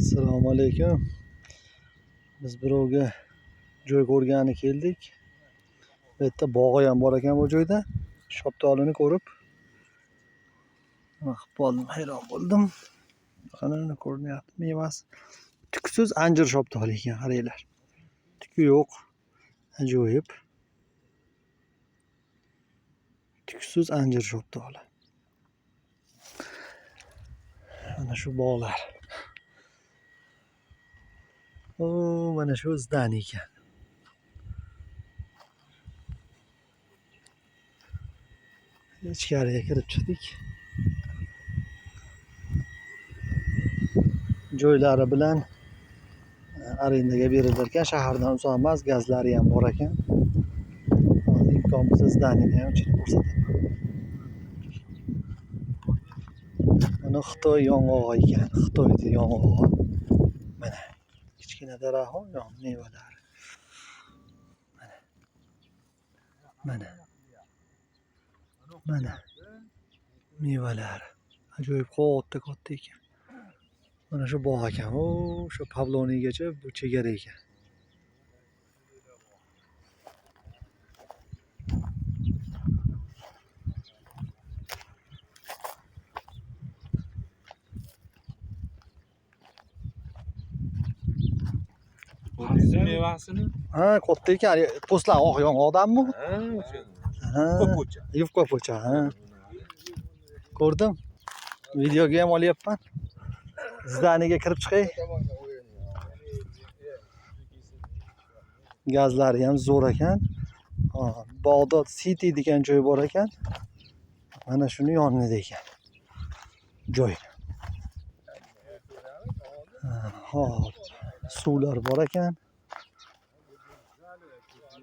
Assalomu alaykum. Biz birovga joy ko'rgani keldik. Bu yerda bog'i ham bor ekan bu joyda. Shoptolini ko'rib nima qilib qoldim, hayron bo'ldim. Qani ko'rinyapti mevasi. Tuksiz anjir shoptoli ekan, qaranglar. Tuki yo'q. Ajoyib. Tuksiz anjir shoptoli. Mana shu bog'lar. Mana shu zdaniya ekan. Ichkariga kirib chiqdik. Joylari bilan arendaga berilar ekan, shahardan uzoq emas, gazlari ham bor ekan. Hozir imkon bo'lsa zdaniyani ham ichini ko'rsataman. Mana Xitoy yong'og'i ekan, Xitoyning yong'og'i. Mana kichkina daraxtlar, yon mevalari. Mana mevalari ajoyib katta ekan. Mana shu bog' ekan. Shu Pavloniygacha bu chegara ekan. Bizim mevasini? Ha, katta ekan. Postlar oq yong'oqdanmi? Ha, o'sha. Yufqa po'cha. Ha. Ko'rdim. Videoga ham olyapman. Zdaniyaga kirib chiqay. Gazlari ham zo'r ekan. Bag'dod City degan joy bor ekan. Mana shuni yonida ekan. Joy. Hop. Suvlar bor ekan.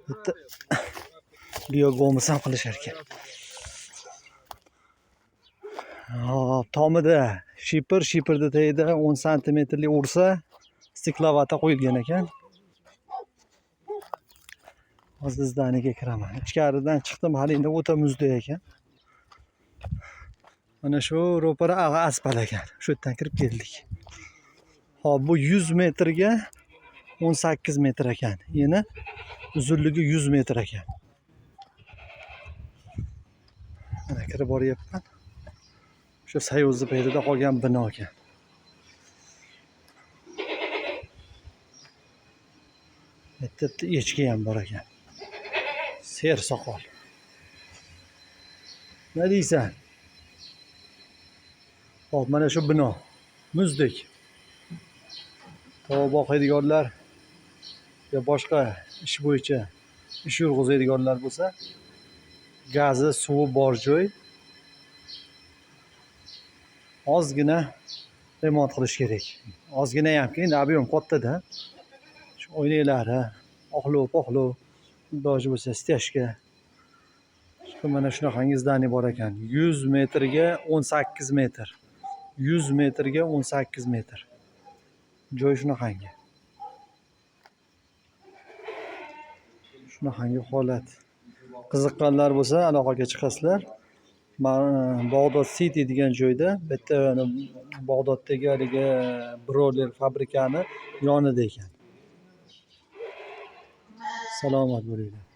Bitta biogomiz ham qilishar ekan. Tomida shipirni tagida 10 santimetrlik ursa stiklovata qo'yilgan ekan. Hozir zdaniyaga kiraman. Ichkaridan chiqdim, hali endi o'ta muzday ekan. Mana shu ro'para asfalt ekan. Shu yerdan kirib keldik. Hop, bu 100 metrga 18 metr ekan. Yana uzunligi 100 metr ekan. Mana kirib boryapman. Shu Soyuz paydida qolgan bino ekan. Bitta echki ham bor ekan. Ser soqol. Nima deysan? Hop, mana shu bino. Muzdek. Tovuq boqadiganlar yo boshqa ish bo'yicha ish yurg'izadiganlar bo'lsa, gazi, suvi bor joy. Ozgina remont qilish kerak. Ozgina hamki, endi ob'yom katta-da. Shu oynaklari, oqlov, iloji bo'lsa steshka. Mana shunaqangi zdaniya bor ekan. 100 metrga 18 metr. 100 metrga 18 metr. Joy shunaqangi. Shunaqangi holat. Qiziqqanlar bo'lsa, aloqaga chiqasizlar. Bag'dod City degan joyda, bitta Bag'doddagi haligi broiler fabrikani yonida ekan. Salomat bo'linglar.